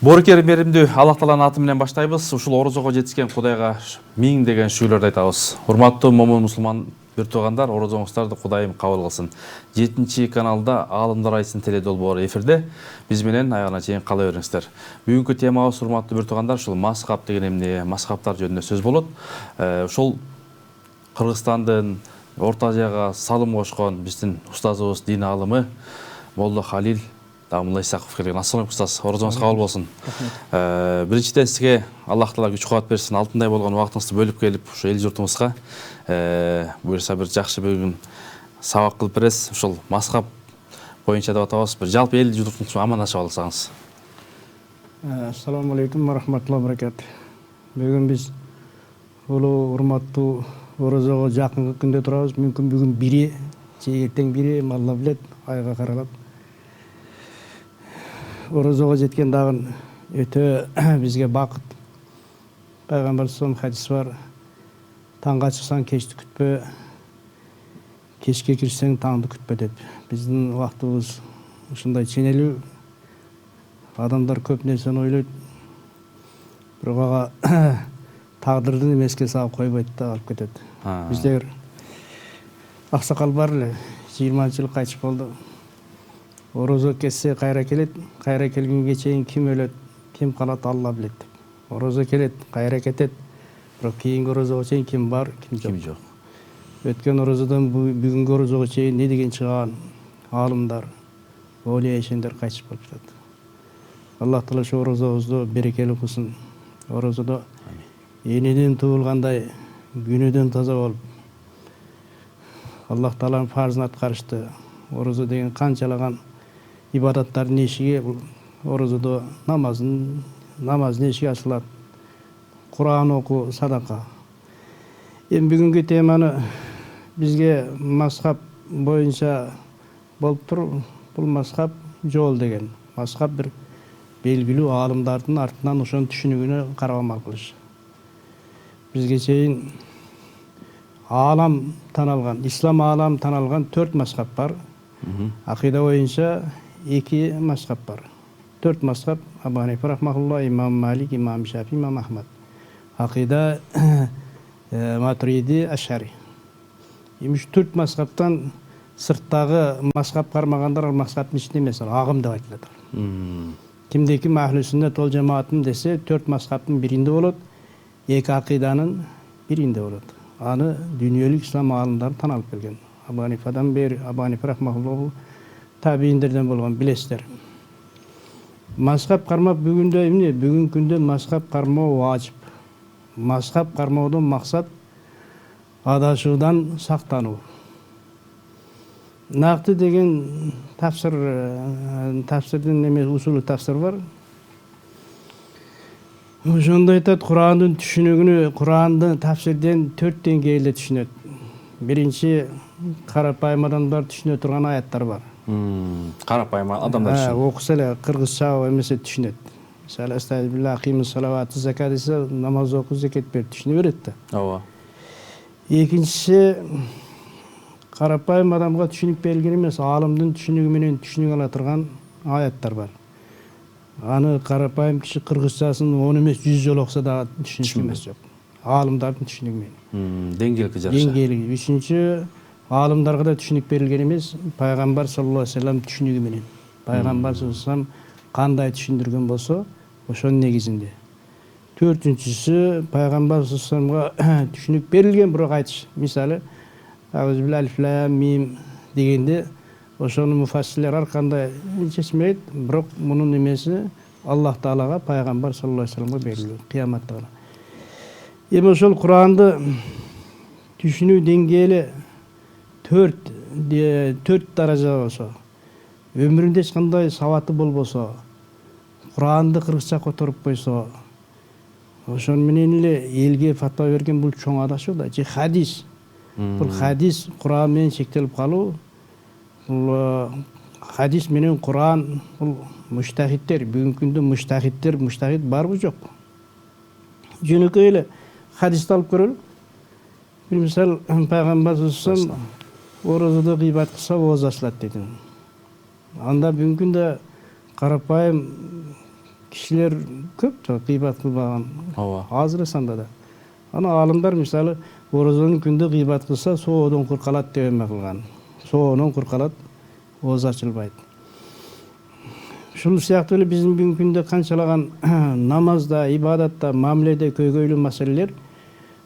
Боркер меримди Аллах Тааланын аты менен баштайбыз. Ушул орозого жетишкен Кудайга миң деген шүйлөрдү айтабыз. Урматтуу момун мусулман бир туугандар, орозоңуздарды Кудайым кабыл кылсын. 7 каналда Аалымдар айтсын теле долбоору эфирде. Биз менен аягына чейин кала бериңиздер. Бүгүнкү темабыз урматтуу бир туугандар, ушул мазхаб деген эмне, мазхабтар жөнүндө сөз болот. Ушул Кыргызстандын Орто Азияга салым кошкон биздин устазыбыз, дин аалымы Молла Халил Дамулла Исаков келген. Ассалам устаз, орозоңуз кабыл болсун. Биринчиден сизге Аллах Таала күч кубат берсин. Алтындай болгон убактыңызды бөлүп келип, ушу эл журтубузга буюрса бир жакшы бүгүн сабак кылып бересиз. Ушул мазхаб боюнча деп атабыз. Бир жалпы эл журтубузга амандашып алсаңыз. Ассаламу алейкум ва рахматуллахи ва баракатух. Бүгүн биз улуу урматтуу орозого жакынкы күндө турабыз. Мүмкүн бүгүн бири, ертең бири, Алла билет, айга каралап. Орозого жеткен дагы өтө бизге бакыт. Пайгамбар саллаллаху хадис бар. Таңга чыксаң кечти күтпө, кечке кирсең таңды күтпө деп. Биздин убактыбыз ушундай ченелүү. Адамдар көп нерсени ойлойт. Бирок ага тагдырдын эмеске салып койбойт да, алып кетет. Бизде аксакал бар эле, 20 жыл кайтыш болду. Орозо кетсе кайра келет, кайра келгенге чейин ким өлөт, ким калат Алла билет деп. Орозо келет, кайра кетет. Бирок кийинки орозого чейин ким бар, ким жок. Өткөн орозодон бүгүнкү орозого чейин не деген чыган аалымдар, олия ишендер кайтыш болуп жатат. Аллах Таала ошо орозобузду берекелүү кылсын. Орозодо энеден туулгандай күнөөдөн таза болуп, Аллах Тааланын фарзын аткарышты. Орозо деген канчалаган ибадаттардын эшиги орозодо намаздын эшиги ачылат. Куран окуу, садака. Эми бүгүнкү теманы бизге мазхаб боюнча болуп тур. Бул мазхаб жол деген. Мазхаб бир белгилүү аалымдардын артынан ошонун түшүнүгүнө карап амал кылыш. Бизге чейин аалам таналган, ислам аалам таналган 4 мазхаб бар. Акыйда боюнча 2 мазхаб бар. 4 мазхаб: Абу Ханифа рахмахулла, имам Малик, имам Шафи, имам Ахмад. Акыйда Матуриди, Ашари. Эми 4 мазхабтан сырттагы мазхаб кармагандар ал мазхабтын ичинде эмес, агым деп айтылат. Кимде-ким Ахлу Сүннет вал Жамааттын десе 4 мазхабтын биринде болот, 2 акыйданын биринде болот. Аны дүйнөлүк ислам аалымдары таналып келген. Абу Ханифадан бери, Абу Ханифа рахмахулла табииндерден болгон, билесиздер. Мазхаб кармап бүгүндө эмне? Бүгүнкү күндө мазхаб кармоо важип. Мазхаб кармоодон максат адашуудан сактануу. Накты деген тафсирдин эме усулу тафсир бар. Ошондо айтат, Курандын түшүнүгүнү, Курандын тафсирден 4 деңгээлде түшүнөт. Биринчи, карапайым адамдар түшүнө турган аяттар бар. Карапайым адамдар түшүнөт. Окуса эле кыргызча эмесе түшүнөт. Мисалы астагфирулла, акимус салаватты, закат десе намаз окуу, закат бер түшүнө берет да. Ооба. Экинчиси, карапайым адамга түшүнүк берилген эмес, аалымдын түшүнүгү менен түшүнүк ала турган аяттар бар. Аны карапайым киши кыргызчасын 10 эмес 100 жолу окуса да түшүнүк эмес жок. Аалымдардын түшүнүгү менен. Деңгээлге жараша. Деңгээлги. Үчүнчү, аалымдарга да түшүнүк берилген эмес, пайгамбар саллаллаху алейхи вассалам түшүнүгү менен. Пайгамбар саллаллаху алейхи вассалам кандай түшүндүргөн болсо, ошонун негизинде. Төртүнчүсү, пайгамбар саллаллаху алейхи вассаламга түшүнүк берилген, бирок айтыш. Мисалы, алиф лам мим дегенде ошону муфассирлер ар кандай чечмейт, бирок мунун эмеси Аллах Таалага, пайгамбар саллаллаху алейхи вассаламга берилген, кыяматта гана. Эми ошол Куранды түшүнүү деңгээли 4 даража болсо, өмүрүндө эч кандай сабаты болбосо, Куранды кыргызча которуп койсо, ошон менен эле элге фатва берген бул чоң адашуу да. Же хадис. Бул хадис Куран менен чектелип калуу. Бул хадис менен Куран бул муштахиттер, бүгүнкү күндө муштахит барбы жокпу? Жөнөкөй эле хадисти алып көрөлү. Бир мисал, пайгамбар саллаллаху алейхи вассалам орозодо гыйбат кылса ооз ачылат деди. Анда бүгүнкү күндө карапайым кишилер көп гыйбат кылбаган, ооба, азыр санда да. Ана алымдар мисалы орозонун күндө гыйбат кылса соодон куркалат деп эме кылган. Соонон куркалат, ооз ачылбайт. Ушул сыяктуу эле биздин бүгүнкү күндө канчалаган намазда, ибадатта, мамиледе көйгөйлүү маселелер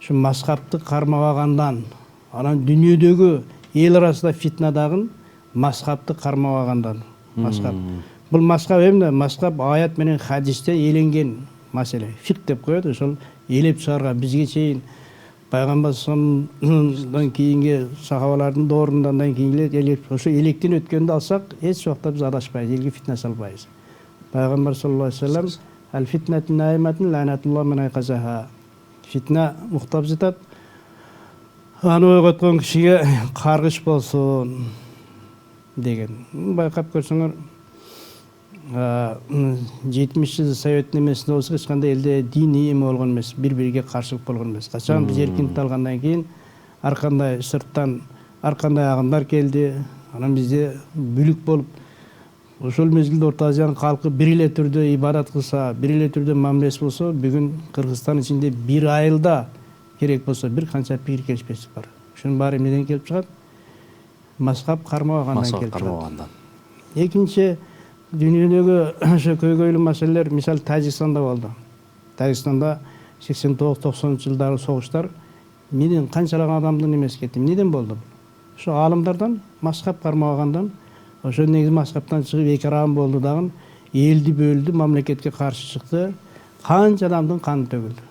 ушу мазхабты кармабагандан, анан дүйнөдөгү эл арасында фитна дагы мазхабты кармабагандан. Мазхаб. Бул мазхаб эмне? Мазхаб аят менен хадисте эленген маселе. Фик деп коет, ошол элеп чыгарган бизге чейин пайгамбар саллаллаху кийинги сахабалардын доорундан кийин элеп ошо электен өткөндү алсак, эч убакта биз адашпайбыз, элге фитна салбайбыз. Пайгамбар саллаллаху алейхи вассалам ал фитнатун найматун ланатуллах мен айказаха. Фитна муктап жатат. Аны ойготкон кишиге каргыш болсун деген. Байкап көрсөңөр 70 совет немесинде болсо эч кандай элде диний эме болгон эмес, бири-бириге каршылык болгон эмес. Качан биз эркиндик алгандан кийин ар кандай сырттан ар кандай агымдар келди. Анан бизде бүлүк болуп, ошол мезгилде Орто Азиянын калкы бир эле түрдө ибадат кылса, бир эле түрдө мамилеси болсо, бүгүн Кыргызстан ичинде бир айылда керек болсо бир канча пикир келишпестик бар. Ушунун баары эмнеден келип чыгат? Мазхаб кармабагандан келип чыгат. Экинчи дүйнөдөгү ошо көйгөйлүү маселелер мисал Тажикстанда болду. Тажикстанда 89-90 жылдары согуштар менен канчалаган адамдын эмеси кетти. Эмнеден болду? Ошо аалымдардан, мазхаб кармабагандан, ошо негизи мазхабтан чыгып эки арам болду дагы, элди бөлдү, мамлекетке каршы чыкты. Канча адамдын каны төгүлдү.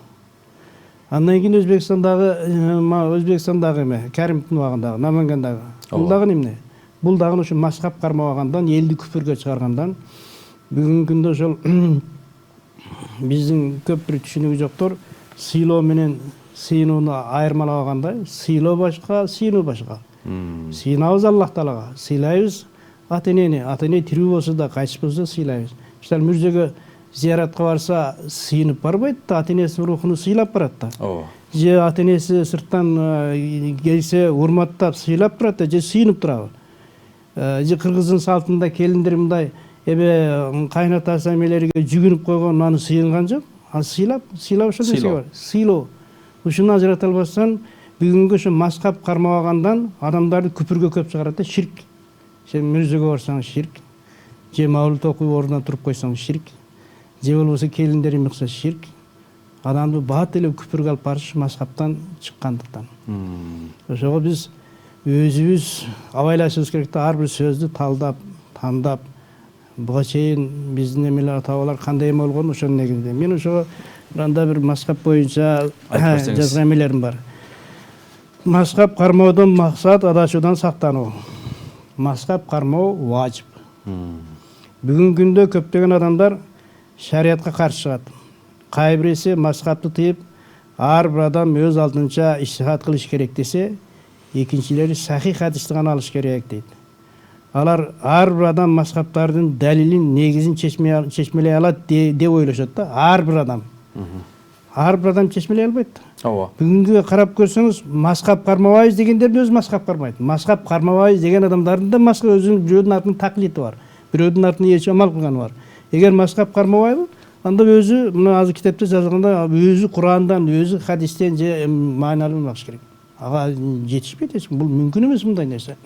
Андан кийин Өзбекстандагы эме, Каримовдун убагындагы, Намангандагы. Бул дагы эмне? Бул дагы ошо мазхаб кармабагандан, элди күпүргө чыгаргандан, бүгүнкү күндө ошол биздин көп бир түшүнүгү жоктор сыйлоо менен сыйынууну айырмалабагандай, сыйлоо башка, сыйынуу башка. Сыйынабыз Аллах Таалага, сыйлайбыз ата-энени, ата-эне тирүү болсо да, кайтыш болсо сыйлайбыз. Мисалы мүрзөгө зияратка барса, сыйынып барбайт да, ата-энесинин рухуну сыйлап барат да. Же ата-энеси сырттан келсе, урматтап, сыйлап турат да, же сыйынып турабы. Же кыргыздын салтында келиндер мындай эме кайнатасы эмелерге жүгүнүп койгон, аны сыйынган жок. Ал сыйлап ошол нерсе бар. Сыйлоо. Ушуну ажырата албастан бүгүнкү ошо мазхаб кармабагандан адамдарды күпүргө көп чыгарат да, ширк. Сен мүрзөгө барсаң ширк, же маулут окуп ордунан туруп койсоң ширк, же болбосо келиндерин мыкса ширк. Адамды бат эле күпүргө алып барыш мазхабтан чыккандыктан. Ошого биз өзүбүз абайлашыбыз керек да, ар бир сөздү талдап, тандап, буга чейин биздин эмелер ата-бабалар кандай эме болгон ошонун негизинде. Мен ошого анда бир мазхаб боюнча жазган эмелерим бар. Мазхаб кармоодон максат адашуудан сактануу. Мазхаб кармоо важип. Бүгүнкү күндө көптөгөн адамдар шариятка каршы чыгат. Кай бириси мазхабты тыйып, ар бир адам өз алдынча иштихат кылыш керек десе, экинчилери сахих хадисти гана алыш керек дейт. Алар ар бир адам мазхабтардын далилин, негизин чечмелей алат деп ойлошот да, ар бир адам. Ар бир адам чечмелей албайт. Ооба. Бүгүнгү карап көрсөңүз, мазхаб кармабайбыз дегендер өз мазхаб кармайт. Мазхаб кармабайбыз деген адамдардын да мазхаб өзүнүн бирөөдүн артынан таклити бар. Бирөөдүн артынан эч амал кылганы бар. Эгер мазхаб кармабайбы, анда өзү мына азыр китепте жазылганда өзү Курандан, өзү хадистен же маанилүү багыш керек. Ага жетишпейт эч. Бул мүмкүн эмес мындай нерсе.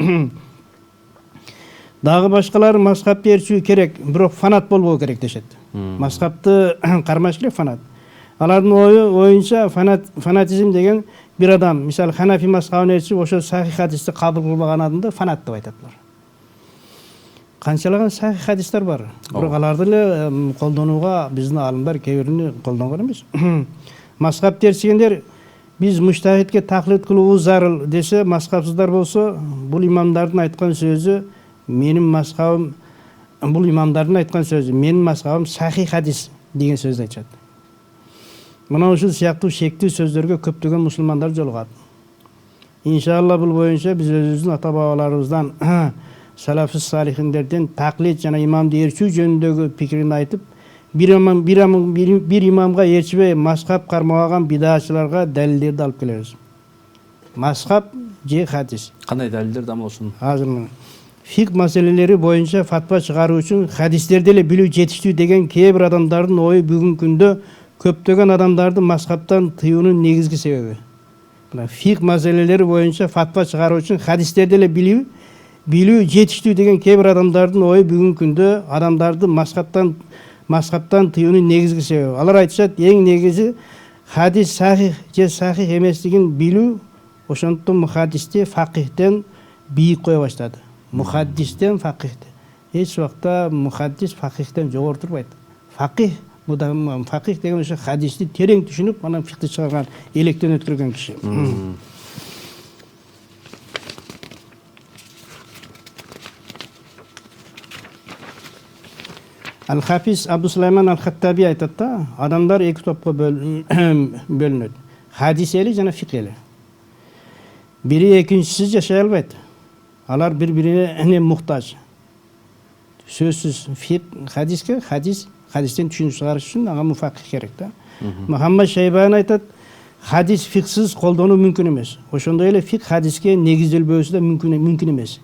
Дагы башкалары мазхабты ээрчүү керек, бирок фанат болбоо керек дешет. Мазхабты кармаш керек, фанат. Алардын оюнча фанатизм деген бир адам, мисалы Ханафи мазхабын ээрчип, ошо сахих хадисти кабыл кылбаган адамды фанат деп айтат булар. Канчалаган сахих хадистер бар. Бирок аларды эле колдонууга биздин аалымдар кээ бирини колдонгон эмес. Мазхабты ээрчигендер биз муштахидке таклид кылуубуз зарыл десе, мазхабсыздар болсо, бул имамдардын айткан сөзү менин мазхабым, бул имамдардын айткан сөзү менин мазхабым сахих хадис деген сөздү айтышат. Мына ушул сыяктуу шектүү сөздөргө көптөгөн мусулмандар жолугат. Иншалла бул боюнча биз өзүбүздүн ата-бабаларыбыздан, салафис салихиндерден таклид жана имамды ээрчүү жөнүндөгү пикирин айтып, бир имамга ээрчибей мазхаб кармабаган бидачыларга далилдерди алып келебиз. Мазхаб же хадис. Кандай далилдер дамыл ушун? Азыр фик маселелери боюнча фатва чыгаруу үчүн хадистерди эле билүү жетиштүү деген кээ бир адамдардын ою бүгүнкү күндө көптөгөн адамдарды мазхабтан тыюунун негизги себеби. Мына фик маселелери боюнча фатва чыгаруу үчүн хадистерди эле билүү жетиштүү деген кээ бир адамдардын ою бүгүнкү күндө адамдарды мазхабтан тыюунун негизги себеби. Алар айтышат, эң негизи хадис сахих же сахих эместигин билүү. Ошондуктан мухаддисти факихтен бийик кое баштады. Мухаддистен факихте. Эч убакта мухаддис факихтен жогору турбайт. Факих факих деген ошо хадисти терең түшүнүп, анан фикти чыгарган, электен өткөргөн киши. Ал-Хафиз Абу Сулайман Ал-Хаттаби айтат да, адамдар эки топко бөлүнөт. Хадис эли жана фик эли. Бири экинчиси жашай албайт. Алар бири-бирине муктаж. Сөзсүз фик хадиске, хадистен түшүнүп чыгарыш үчүн ага муфаких керек да. Мухаммад Шайбани айтат, хадис фиксиз колдонуу мүмкүн эмес. Ошондой эле фик хадиске негизделбөөсү да мүмкүн эмес.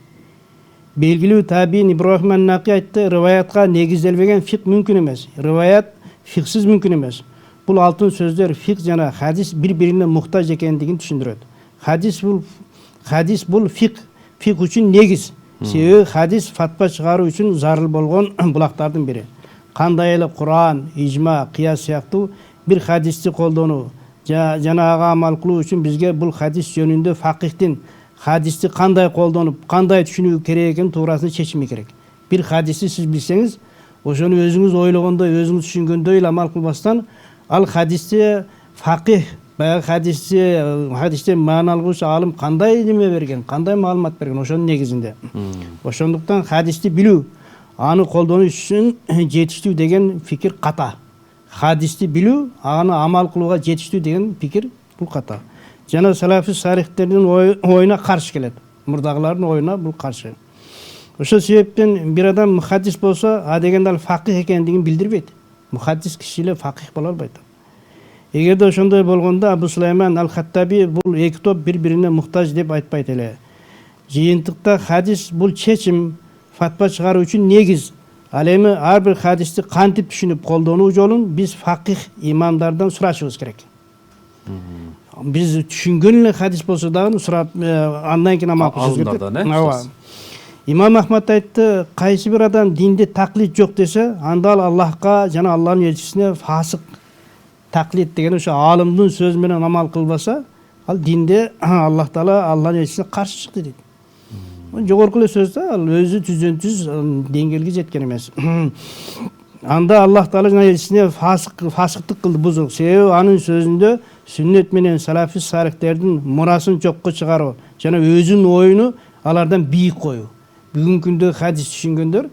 Белгилүү табиин Ибрахим ан-Наки айтты, риваятка негизделбеген фик мүмкүн эмес. Риваят фиксиз мүмкүн эмес. Бул алтын сөздөр фик жана хадис бири-бирине муктаж экендигин түшүндүрөт. Хадис бул фик үчүн негиз. Себеби хадис фатва чыгаруу үчүн зарыл болгон булактардын бири. Кандай эле Куран, ижма, кыяс сыяктуу бир хадисти колдонуу жана ага амал кылуу үчүн бизге бул хадис жөнүндө факихтин хадисти кандай колдонуп, кандай түшүнүү керек экенин туурасында чечими керек. Бир хадисти сиз билсеңиз, ошону өзүңүз ойлогондой, өзүңүз түшүнгөндөй эле амал кылбастан, ал хадисти факих, баягы хадисте маана алгуучу алым кандай неме берген, кандай маалымат берген, ошонун негизинде. Ошондуктан хадисти билүү, аны колдонуу үчүн жетиштүү деген фикир ката. Хадисти билүү, аны амал кылууга жетиштүү деген пикир бул ката. Жана салафи сарихтердин оюна каршы келет. Мурдагылардын оюна бул каршы. Ошол себептен бир адам мухаддис болсо, а дегенде ал факих экендигин билдирбейт. Мухаддис киши эле факих боло албайт. Эгерде ошондой болгондо Абу Сулайман Ал-Хаттаби бул эки топ бири-бирине муктаж деп айтпайт эле. Жыйынтыкта хадис бул чечим, фатва чыгаруу үчүн негиз. Ал эми ар бир хадисти кантип түшүнүп колдонуу жолун биз факих имамдардан сурашыбыз керек. Биз түшүнгөн эле хадис болсо дагы сурап, андан кийин амал кылышыбыз керек. Имам Ахмад айтты, кайсы бир адам динде таклид жок десе, анда ал Аллахка жана Аллахтын элчисине фасык. Таклид деген ошо алымдын сөзү менен амал кылбаса, ал динде Аллах Таала Аллахтын элчисине каршы чыкты дейт. Жогорку эле сөз да, ал өзү түздөн-түз деңгээлге жеткен эмес. Анда Аллах Таала жана элчисине фасыктык кылды, бузук. Себеби анын сөзүндө сүннет менен салафи сарихтердин мурасын жокко чыгаруу жана өзүнүн оюну алардан бийик коюу. Бүгүнкү күндө хадис түшүнгөндөр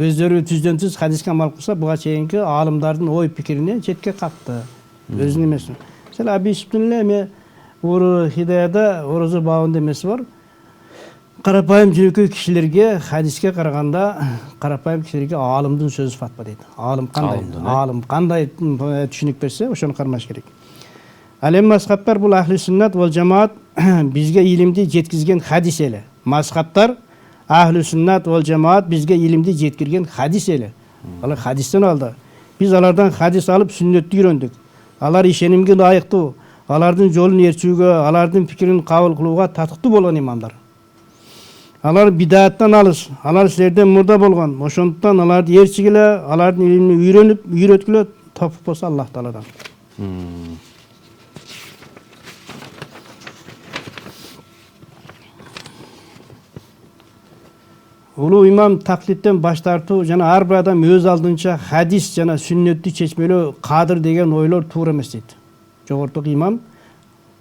өздөрү түздөн-түз хадиске амал кылса, буга чейинки аалымдардын ой пикирине четке катты. Өзүнүн эмесин. Сел Абисиптин эле эме Уру Хидаяда орозо бабында эмеси бар. Карапайым жөнөкөй кишилерге хадиске караганда карапайым кишилерге аалымдын сөзү фатва дейт. Аалым кандай түшүнүк берсе, ошону кармаш керек. Ал эми мазхабтар бул ахли сүннат вал жамаат бизге илимди жеткизген хадис эле. Мазхабтар ахли сүннат вал жамаат бизге илимди жеткирген хадис эле. Алар хадистен алды. Биз алардан хадис алып сүннөттү үйрөндүк. Алар ишенимге ылайыктуу, алардын жолун ээрчүүгө, алардын пикирин кабыл кылууга татыктуу болгон имамдар. Алар бидаттан алыс, алар силерден мурда болгон. Ошондуктан аларды ээрчигиле, алардын илимин үйрөткүлө, топук болсо Аллах Тааладан. Улуу имам таклиттен баш тартуу жана ар бир адам өз алдынча хадис жана сүннөттү чечмелөө кадыр деген ойлор туура эмес дейт. Жогортук имам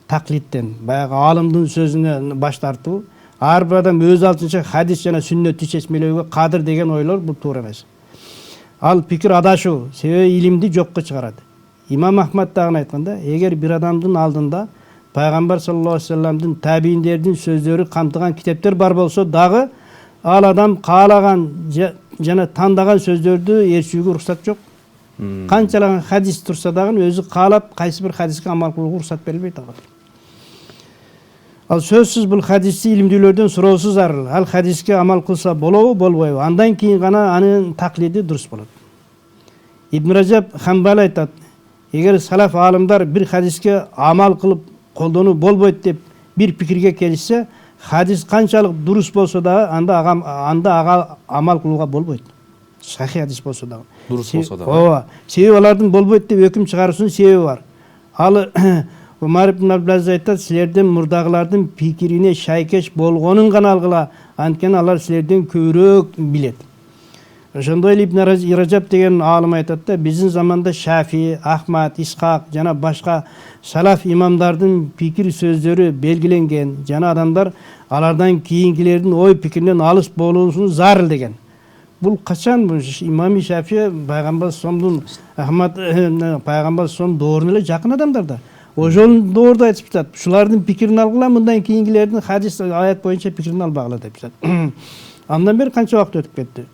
таклиттен, баягы аалымдын сөзүнө баш тартуу, ар бир адам өз алдынча хадис жана сүннөттү чечмелөөгө кадыр деген ойлор бул туура эмес. Ал пикир адашуу, себеби илимди жокко чыгарат. Имам Ахмад дагы айтканда, эгер бир адамдын алдында пайгамбар саллаллаху алейхи вассаламдын табийиндердин сөздөрү камтыган китептер бар болсо дагы ал адам каалаган жана тандаган сөздөрдү ээрчүүгө уруксат жок. Канчалаган хадис турса дагы өзү каалап кайсы бир хадиске амал кылууга уруксат берилбейт ага. Ал сөзсүз бул хадисти илимдүүлөрдөн суроосу зарыл. Ал хадиске амал кылса болобу, болбойбу? Андан кийин гана анын таклиди дурус болот. Ибн Ражаб Хамбали айтат, эгер салаф аалымдар бир хадиске амал кылып колдонуу болбойт деп бир пикирге келишсе, хадис канчалык дурус болсо да анда ага амал кылууга болбойт. Сахih хадис болсо да. Дурус болсо да. Ооба. Себеби алардын болбойт деп өкүм чыгаруусунун себеби бар. Ал Умар ибн Абдул-Азиз айтат, силерден мурдагылардын пикирине шайкеш болгонун гана алгыла, анткени алар силерден көбүрөөк билет. Ошондой эле Ибн Ражаб деген аалым айтат да, биздин заманда Шафи, Ахмад, Исхак жана башка салаф имамдардын пикир сөздөрү белгиленген, жана адамдар алардан кийинкилердин ой пикиринен алыс болуусун зарыл деген. Бул качан имам Шафи пайгамбар сомдун Ахмад пайгамбар сом дооруна эле жакын адамдар да. Ошол доорду айтып жатат. Шулардын пикирин алгыла, мындан кийинкилердин хадис аят боюнча пикирин албагыла деп жатат. Андан бери канча убакыт өтүп кетти.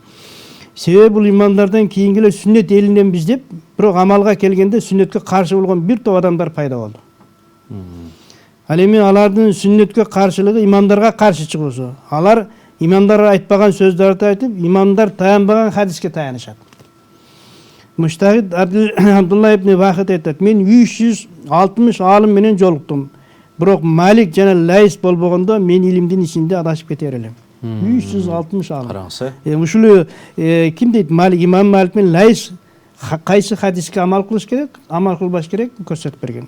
Себеби бул имамдардан кийингилер сүннет элиненбиз деп, бирок амалга келгенде сүннетке каршы болгон бир топ адамдар пайда болду. Ал эми алардын сүннетке каршылыгы имамдарга каршы чыгуусу. Алар имамдар айтпаган сөздөрдү айтып, имамдар таянбаган хадиске таянышат. Муштахид Абдулла ибн Вахид айтат, мен 360 аалым менен жолуктум. Бирок Малик жана Лайс болбогондо мен илимдин ичинде адашып кетер элем. 360 аалым. Караңыз. Ушул ким дейт? Малик, имам Малик менен Лайс кайсы хадиске амал кылыш керек, амал кылбаш керек көрсөтүп берген.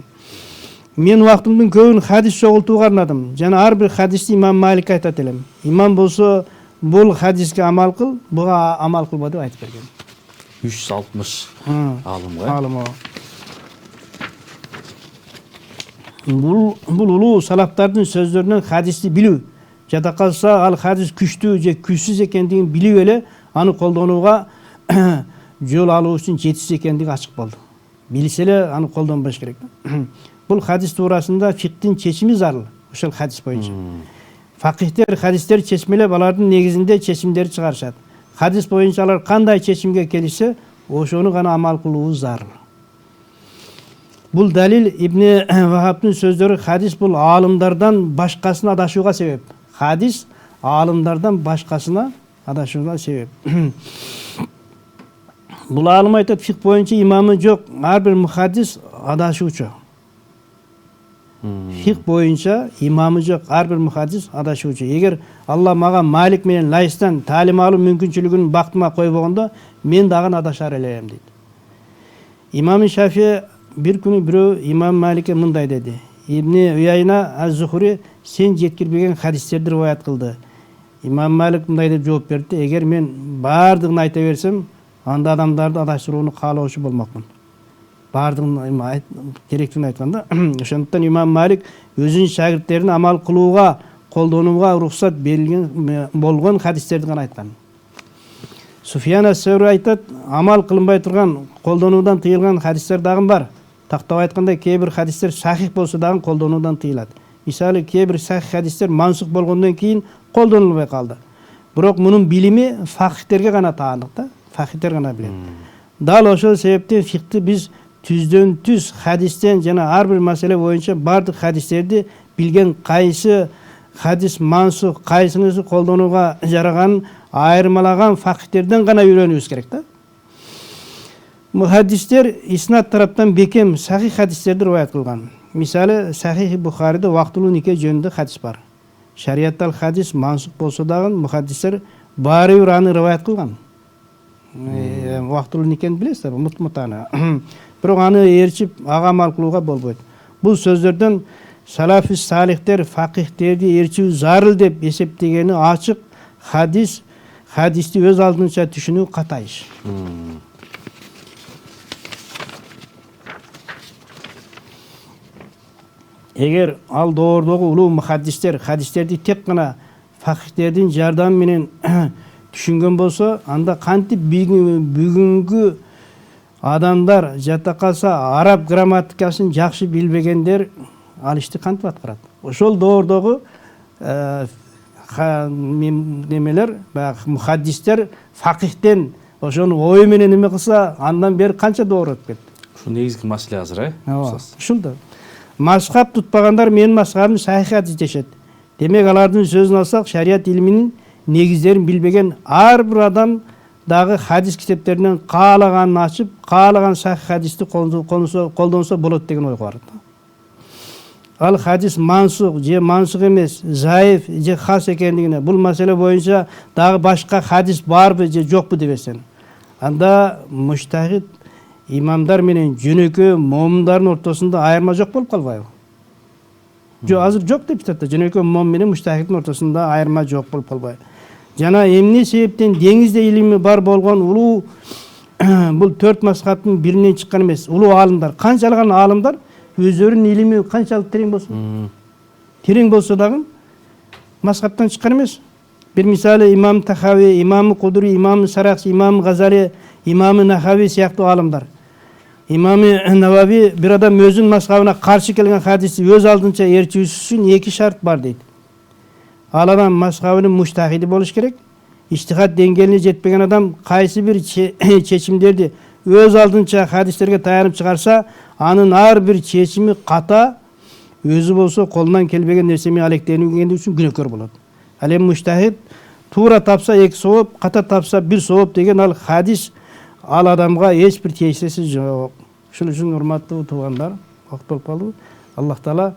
Мен убактымдын көбүн хадис чогултууга арнадым. Жана ар бир хадисти имам Малик айтат элем. Имам болсо бул хадиске амал кыл, буга амал кылба деп айтып берген. 360 аалымга. Аалым. Бул улуу салафтардын сөздөрүнөн хадисти билүү, жада калса ал хадис күчтүү же күчсүз экендигин билип эле аны колдонууга жол алуу үчүн жетишсиз экендиги ачык болду. Билсе эле аны колдонбош керек. Бул хадис туурасында фиктин чечими зарыл, ошол хадис боюнча. Факихтер хадистер чечмелеп алардын негизинде чечимдерди чыгарышат. Хадис боюнча алар кандай чечимге келишсе, ошону гана амал кылуу зарыл. Бул далил Ибн Вахабтын сөздөрү, хадис бул аалымдардан башкасына адашууга себеп. Хадис аалымдардан башкасына адашууга себеп. Бул аалым айтат, фик боюнча имамы жок ар бир мухаддис адашуучу. Фик боюнча имамы жок ар бир мухаддис адашуучу. Эгер Алла мага Малик менен Лайстан таалим алуу мүмкүнчүлүгүн бактыма койбогондо, мен дагы адашар элем дейт. Имам Шафи бир күнү бирөө имам Маликке мындай деди. Ибн Уяйна аз-Зухри сен жеткирбеген хадистерди риваят кылды. Имам Малик мындай деп жооп берди: эгер мен баардыгын айта берсем, анда адамдарды адаштырууну каалоочу болмокмун. Баардыгын керектигин айтканда, ошондуктан имам Малик өзүнүн шагирттерин амал кылууга, колдонууга уруксат берилген болгон хадистерди гана айткан. Суфиян ас-Саури айтат, амал кылынбай турган, колдонуудан тыйылган хадистер дагы бар. Тактап айтканда, кээ бир хадистер сахих болсо дагы колдонуудан тыйылат. Мисалы, кээ бир сахих хадистер мансух болгондон кийин колдонулбай калды. Бирок мунун билими факихтерге гана таандык да, факихтер гана билет. Дал ошол себептен фикти биз түздөн түз хадистен жана ар бир маселе боюнча бардык хадистерди билген, кайсы хадис мансух, кайсынысы колдонууга жараганын айырмалаган факихтерден гана үйрөнүбүз керек да. Мухаддистер иснат тараптан бекем сахих хадистерди риваят кылган. Мисалы, Сахих Бухариде вактылуу нике жөнүндө хадис бар. Шариаттал хадис мансух болсо дагы мухаддистер баары бир аны риваят кылган. Вактылуу никени билесиздер, мутмутаны. Бирок аны ээрчип ага амал кылууга болбойт. Бул сөздөрдөн салафи салихтер факихтерди ээрчүү зарыл деп эсептегени ачык. Хадисти өз алдынча түшүнүү ката иш. Эгер ал доордогу улуу мухаддистер хадистерди тек гана факихтердин жардамы менен түшүнгөн болсо, анда кантип бүгүнкү адамдар жата калса араб грамматикасын жакшы билбегендер ал ишти кантип аткарат? Ошол доордогу немелер, мухаддистер факихтен ошону ою менен эме кылса, андан бери канча доор өтүп кетти. Ушул негизги маселе азыр, Ушул да. Мазхаб тутпагандар менин мазхабым сахих хадис дешет. Демек алардын сөзүн алсак, шарият илиминин негиздерин билбеген ар бир адам дагы хадис китептеринен каалаганын ачып, каалаган сахih хадисти колдонсо болот деген ойго барат. Ал хадис мансук же мансук эмес, заиф же хас экендигине, бул маселе боюнча дагы башка хадис барбы же жокпу дебесен, анда муштахид имамдар менен жөнөкөй момундардын ортосунда айырма жок болуп калбайбы? Азыр жок деп жатат. Жөнөкөй момун менен муштахиддин ортосунда айырма жок болуп калбайбы? Жана эмне себептен деңизде илими бар болгон улуу бул 4 мазхабтын биринен чыккан эмес, улуу аалымдар, канчалык аалымдар өздөрүнүн илими канчалык терең болсун. Терең болсо дагы мазхабтан чыккан эмес. Бир мисалы имам Тахави, имам Кудури, имам Саракси, имам Газали, имам Нахави сыяктуу аалымдар. Имам Навави бир адам өзүнүн мазхабына каршы келген хадисти өз алдынча ээрчүүсү үчүн 2 шарт бар дейт. Ал адам мазхабынын муштахиди болуш керек. Иштихад деңгээлине жетпеген адам кайсы бир чечимдерди өз алдынча хадистерге таянып чыгарса, анын ар бир чечими ката, өзү болсо колунан келбеген нерсемен алектенүү үчүн күнөөкөр болот. Ал эми муштахид туура тапса 2 сооп, ката тапса 1 сооп деген ал хадис ал адамга эч бир тиешеси жок. Ушул үчүн урматтуу туугандар, вакыт болуп калды. Аллах Таала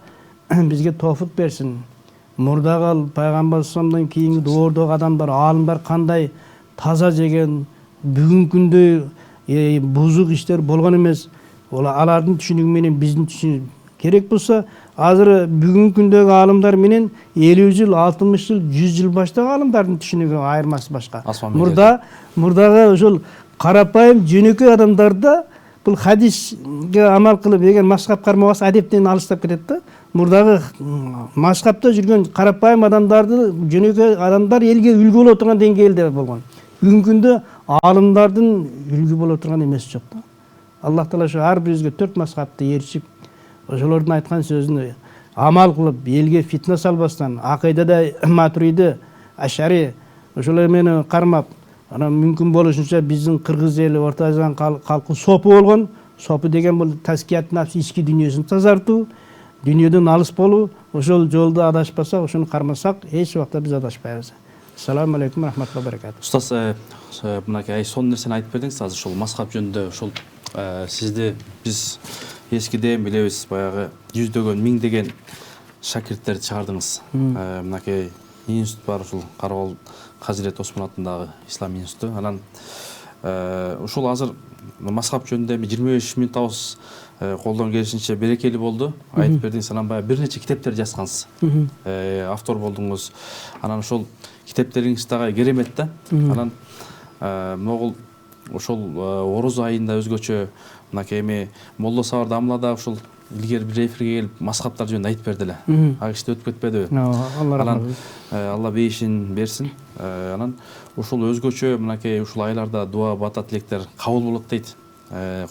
бизге тофук берсин. Мурдагы ал пайгамбар салламдан кийинки доордогу адамдар, аалымдар кандай таза жеген, бүгүнкү күндө бузук иштер болгон эмес. Алардын түшүнүгү менен биздин түшүнүк керек болсо, азыр бүгүнкү күндөгү аалымдар менен 50 жыл, 60 жыл, 100 жыл баштагы аалымдардын түшүнүгү айырмасы башка. Мурдагы ошол карапайым жөнөкөй адамдарда бул хадиске амал кылып, эгер мазхаб кармабаса адептен алыстап кетет да. Мурдагы мазхабта жүргөн карапайым адамдарды, жөнөкөй адамдар элге үлгү боло турган деңгээлде болгон. Бүгүнкү күндө аалымдардын үлгү боло турган эмеси жок да. Аллах Таала ошо ар бирибизге 4 мазхабты ээрчип, ошолордун айткан сөзүнө амал кылып, элге фитна салбастан, акыйдада матуриди, ашари ошолор менен кармап, анан мүмкүн болушунча биздин кыргыз эли, Орто Азиянын калкы сопу болгон. Сопу деген бул таският нафс, ички дүйнөсүн тазартуу, дүйнөдөн алыс болуу. Ошол жолду адашпасак, ошону кармасак, эч убакта биз адашпайбыз. Ассаламу алейкум рахматуллахи баракату. Устаз, мынакей сонун нерсени айтып бердиңиз. Азыр ушул мазхаб жөнүндө ушул сизди биз эскиден билебиз, баягы жүздөгөн, миңдеген шакирттерди чыгардыңыз. Мынакей институт бар, ушул Карабал Хазирет Осмон атындагы ислам институту. Анан ушул азыр мазхаб жөнүндө 25 минут ауыз колдон келишинче берекелүү болду. Айтып бердиңиз, анан баягы бир нече китептер жазгансыз. Автор болдуңуз. Анан ошол китептериңиз дагы керемет да. Анан могул ошол ороз айында өзгөчө мынакей эми Молла Сабар Дамлада ушул илгери бир эфирге келип мазхабтар жөнүндө айтып берди эле. Ал киши өтүп кетпедиби? Анан Алла бейишин берсин. Анан ушул өзгөчө мынакей ушул айларда дуа, бата, тилектер кабыл болот дейт.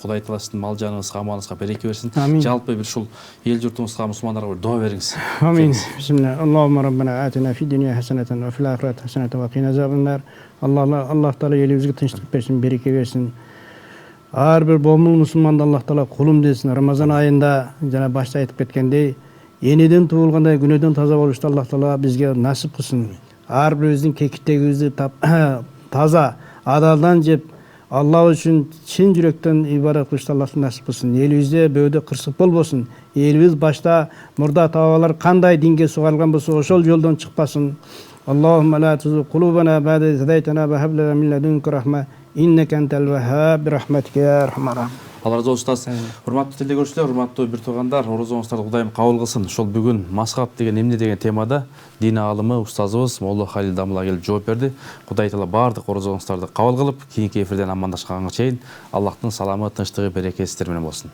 Кудай Таала сиздин мал жаныңызга, амалыңызга береке берсин. Жалпы бир ушул эл журтуңузга, мусулмандарга бир дуа бериңиз. Амин. Бисмилlah. Аллахумма раббана атина фид дунья хасанатан ва фил ахирати хасанатан ва кина азабан-нар. Аллах Таала элибизге тынчтык берсин, береке берсин. Ар бир момун мусулманды Аллах Таала кулум десин. Рамазан айында жана башта айтып кеткендей, энеден туулгандай күнөөдөн таза болушту Аллах Таала бизге насип кылсын. Ар бирибиздин кекиттегибизди таза, адалдан жеп, Алла үчүн чын жүрөктөн ибадат кылышты Аллах насип кылсын. Элибизде бөөдө кырсык болбосун. Элибиз башта мурда ата-бабалар кандай динге сугарылган болсо, ошол жолдон чыкпасын. Аллахумма ла тузигh qulubana ba'da idh hadaytana wa hab lana min ladunka rahma innaka antal wahhab bi rahmatika ya arhamar rahim. Алла разы болсун устаз. Урматтуу телегөрүүчүлөр, урматтуу бир туугандар, орозоңуздарды Кудайым кабыл кылсын. Ошол бүгүн мазхаб деген эмне деген темада дин аалымы устазыбыз Молла Халил Дамла келип жооп берди. Кудай Таала баардык орозоңуздарды кабыл кылып, кийинки эфирден амандашканга чейин Аллахтын саламы, тынчтыгы, берекеси сиздер менен болсун.